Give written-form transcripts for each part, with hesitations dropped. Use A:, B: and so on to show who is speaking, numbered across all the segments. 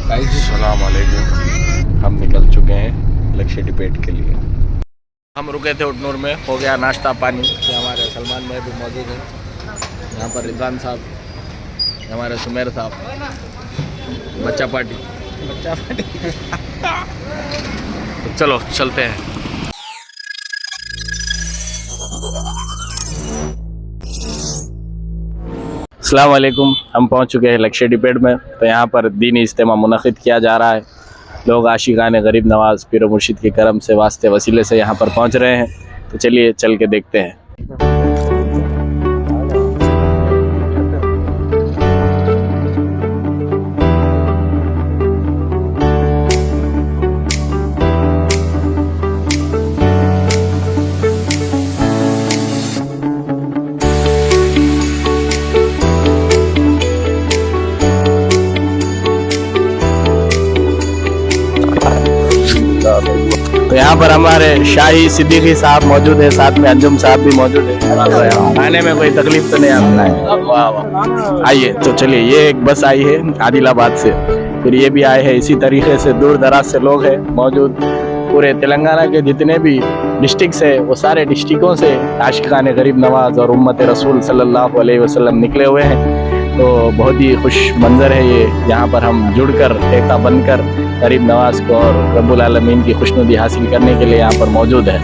A: अस्सलाम वालेकुम। हम निकल चुके हैं लक्ष्य डिबेट के लिए। हम रुके थे उटनूर में, हो गया नाश्ता पानी। ये हमारे सलमान भाई भी मौजूद हैं, यहाँ पर रिजवान साहब, हमारे सुमेर साहब, बच्चा पार्टी तो चलो चलते हैं। अस्सलाम वालेकुम। हम पहुंच चुके हैं लक्ष्य डिबेट में। तो यहाँ पर दीनी इज्तिमा मुनक़िद किया जा रहा है। लोग आशिकान गरीब नवाज़ पीर मुर्शिद के करम से वास्ते वसीले से यहाँ पर पहुँच रहे हैं। तो चलिए चल के देखते हैं। तो यहाँ पर हमारे शाही सिद्दीकी साहब मौजूद है, साथ में अंजुम साहब भी मौजूद है। आने में कोई तकलीफ तो नहीं आपको है? वाह वाह। आइए तो चलिए, ये एक बस आई है आदिलाबाद से, फिर ये भी आए हैं। इसी तरीके से दूर दराज से लोग हैं मौजूद। पूरे तेलंगाना के जितने भी डिस्ट्रिक्ट है वो सारे डिस्ट्रिक्टों से आशिकान गरीब नवाज और उम्मत रसूल सल्लल्लाहु अलैहि वसल्लम निकले हुए हैं। तो बहुत ही खुश मंजर है ये, यहाँ पर हम जुड़कर एकता बनकर गरीब नवाज को और रब्बुल आलमीन की खुशनुदी हासिल करने के लिए यहाँ पर मौजूद है।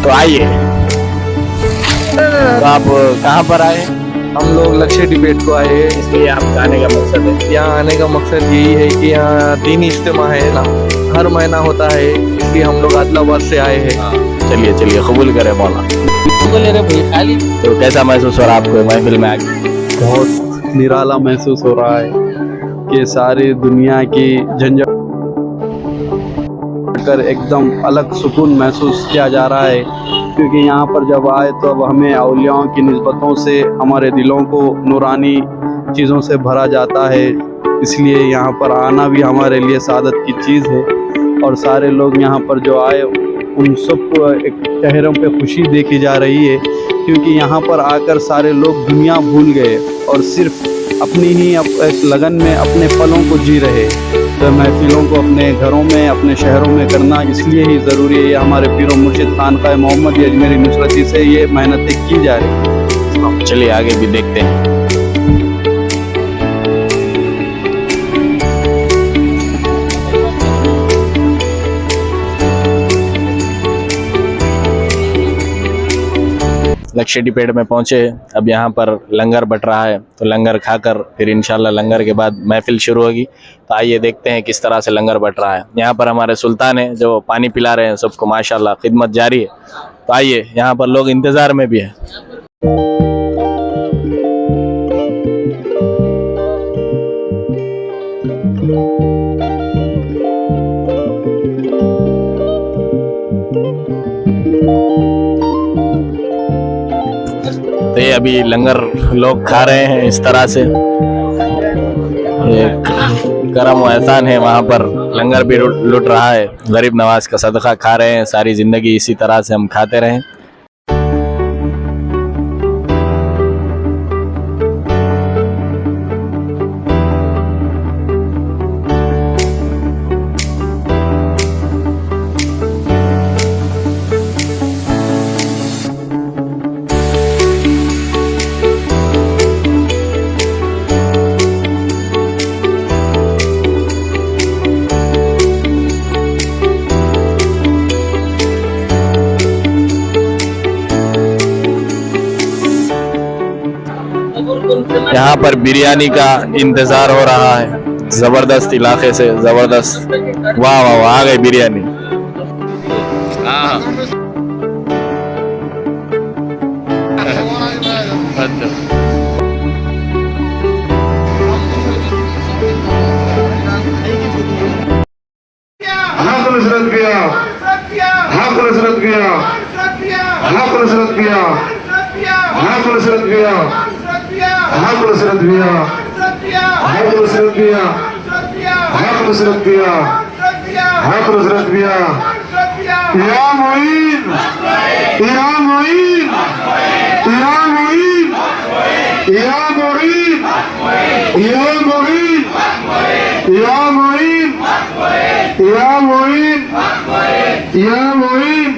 A: तो आइए। तो आप कहाँ पर आए?
B: हम लोग लक्ष्य डिबेट को आए हैं।
A: इसलिए आपका आने का मकसद है?
B: यहाँ आने का मकसद यही है कि यहाँ दीनी इज्तिमा है ना, हर महीना होता है, इसलिए हम लोग आदिलाबाद से आए हैं।
A: चलिए चलिए, कबूल करें मौला। तो कैसा महसूस हो रहा है आपको महफिल में आके?
B: बहुत निराला महसूस हो रहा है कि सारी दुनिया की झंझट कर एकदम अलग सुकून महसूस किया जा रहा है। क्योंकि यहाँ पर जब आए तो अब हमें औलियाओं की निस्बतों से हमारे दिलों को नूरानी चीज़ों से भरा जाता है। इसलिए यहाँ पर आना भी हमारे लिए सादत की चीज़ है। और सारे लोग यहाँ पर जो आए उन सबको एक चेहरों पे खुशी देखी जा रही है, क्योंकि यहाँ पर आकर सारे लोग दुनिया भूल गए और सिर्फ अपनी ही एक लगन में अपने पलों को जी रहे। तो महफिलों को अपने घरों में, अपने शहरों में करना इसलिए ही ज़रूरी है। ये हमारे पीर मुर्शिद खानकाह मोहम्मद अजमेरी नुसरती से ये मेहनतें की जा रही।
A: चलिए आगे भी देखते हैं। लक्ष्य डिबेट में पहुंचे, अब यहाँ पर लंगर बट रहा है। तो लंगर खाकर फिर इंशाल्लाह लंगर के बाद महफिल शुरू होगी। तो आइए देखते हैं किस तरह से लंगर बट रहा है। यहाँ पर हमारे सुल्तान हैं जो पानी पिला रहे हैं सबको, माशाल्लाह खिदमत जारी है। तो आइए, यहाँ पर लोग इंतज़ार में भी हैं। तो ये अभी लंगर लोग खा रहे हैं इस तरह से। एक करम व एहसान है, वहाँ पर लंगर भी लुट रहा है, गरीब नवाज का सदका खा रहे हैं। सारी ज़िंदगी इसी तरह से हम खाते रहें। यहाँ पर बिरयानी का इंतजार हो रहा है, जबरदस्त इलाके से, जबरदस्त। वाह वाह वाह, आ गई बिरयानी।
C: या मोइन या मोइन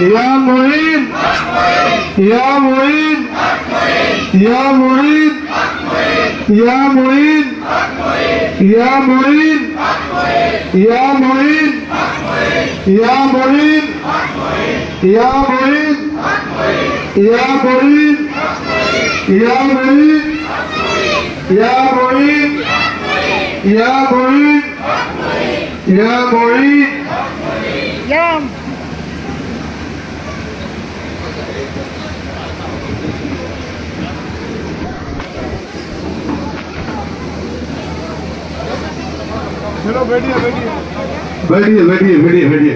C: या मोइन या मोइन या मोइन या मोइन या मोइन या मोइन या मोइन या मोइन या मोइन या मोइन या मोइन या मोइन या मोइन चलो बैठिए बैठिए बैठिए बैठिए बैठिए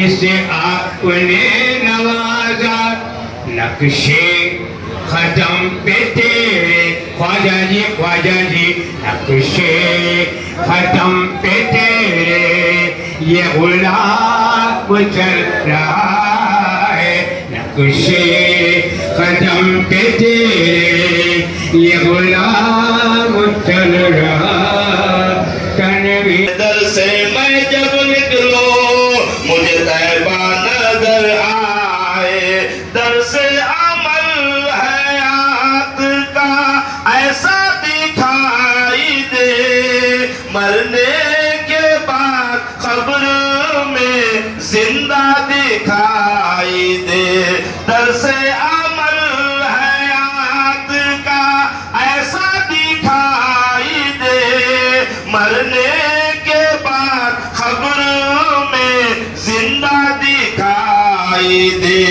D: इसे आपने नवाजा नक्शे खत्म पे तेरे ख्वाजा जी नक्शे खत्म पे तेरे ये गुलाब चल रहा है नक्शे खत्म पे तेरे ये गुलाब चल रहा
E: दर से मैं जब निकलो मुझे तैबा नजर आए दर से अमल हयात का ऐसा दिखाई दे मरने के बाद खबर में जिंदा दिखाई दे दर से अमल हयात का ऐसा दिखाई दे मरने के बाद खबर में जिंदा दिखाई दे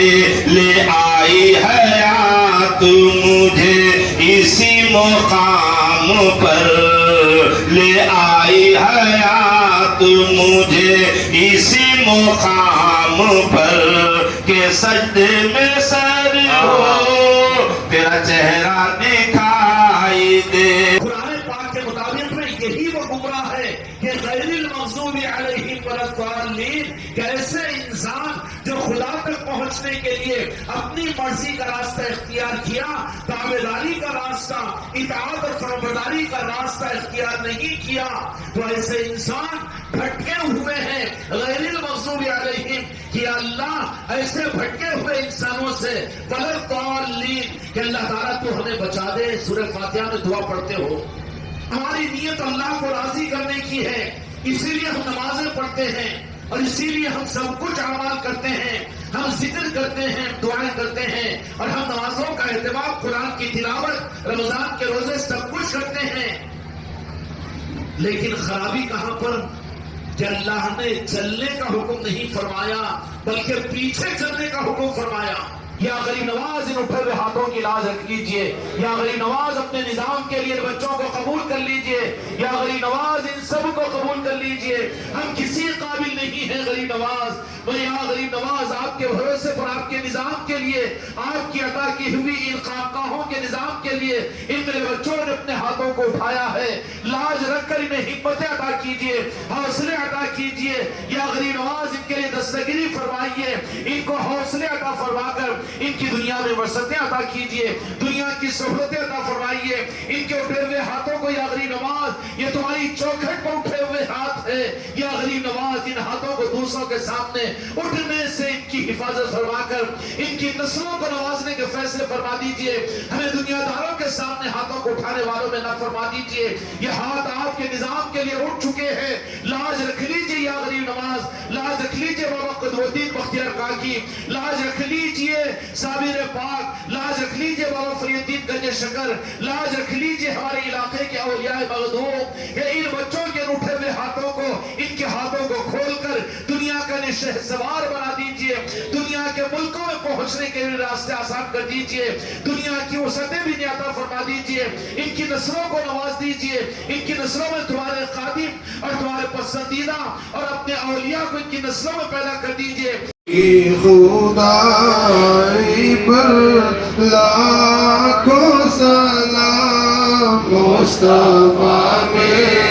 E: ले आई हयात मुझे इसी मुकाम पर ले आई हयात मुझे इसी मुकाम पर के सजदे में सर हो तेरा चेहरा दिखाई दे
F: के मुताबिक में यही वो गुमराह है कि गैरिल मग़ज़ूबी अलैहिम वलद्दाल्लीन कैसे इंसान जो खुदा तक पहुंचने के लिए अपनी मर्जी का रास्ता इख्तियार किया ताबेदारी का रास्ता इताअत और फरमाबरदारी का रास्ता इख्तियार नहीं किया तो ऐसे इंसान भटके हुए हैं गैरिल मग़ज़ूबी अलैहिम कि अल्लाह ऐसे भटके हुए इंसानों से वलद्दाल्लीन कि अल्लाह ताला तू हमें बचा दे। सूरह फातिहा में दुआ पढ़ते हो हमारी नीयत अल्लाह को राजी करने की है इसीलिए हम नमाजें पढ़ते हैं और इसीलिए हम सब कुछ अमाल करते हैं हम जिक्र करते हैं दुआएं करते हैं और हम नमाजों का एहतमाम कुरान की तिलावत रमजान के रोजे सब कुछ करते हैं लेकिन खराबी कहां पर कि अल्लाह ने चलने का हुक्म नहीं फरमाया बल्कि पीछे चलने का हुक्म फरमाया। या गरीब नवाज इन उठे हुए हाथों की लाज रख लीजिए या गरीब नवाज अपने निजाम के लिए बच्चों को कबूल कर लीजिए या गरीब नवाज इन सब को कबूल कर लीजिए। हम किसी काबिल नहीं है गरीब नवाज मैं यहाँ गरीब नवाज आपके भरोसे पर आपके निजाम के लिए, आपकी अता की हुई इन खानकाहों के निजाम के लिए इन मेरे बच्चों ने अपने हाथों को उठाया है। लाज रखकर इन्हें हिम्मतें अता कीजिए, हौसले अता कीजिए। या गरीब नवाज इनके लिए दस्तगिरी फरमाइए, इनको हौसले अता फरमाकर इनकी दुनिया में वसअतें अता कीजिए, दुनिया की सहूलतें अता फरमाइए। इनके उठे हुए हाथों को या गरीब नवाज, ये तुम्हारी चौखट पर उठे हुए हाथ है या गरीब नवाज, इन हाथों को दूसरों के सामने उठने से इनकी हिफाजत फरमाकर इनकी नस्लों को नवाजने के फैसले फरमा दीजिए। हमें दुनियादारों के सामने हाथों को उठाने वालों में न फरमा दीजिए। ये हाथ आपके निजाम के लिए उठ चुके हैं। लाज रख लीजिए या गरीब नवाज, लाज रख लीजिए बाबा कुतुबुद्दीन बख्तियार काकी, लाज रख लीजिए साबिर पाक, लाज रख लीजिए बाबा फरीदुद्दीन गंज शकर, लाज रख लीजिए हमारे इलाके के औलियाए मखदूम। इन बच्चों के उठे हुए हाथों को, इनके हाथों को खोलकर दुनिया का निशहसवार बना दीजिए, दुनिया के मुल्कों में पहुंचने के लिए रास्ते आसान कर दीजिए, दुनिया की वसअतें भी न्याता फरमा दीजिए, इनकी नस्लों को नवाज दीजिए, इनकी नस्लों में तुम्हारे खादिम और तुम्हारे पसंदीदा और अपने औलिया को इनकी नस्लों में पैदा कर दीजिए।
C: खुदाई पर लाखों सलाम मुस्तफा में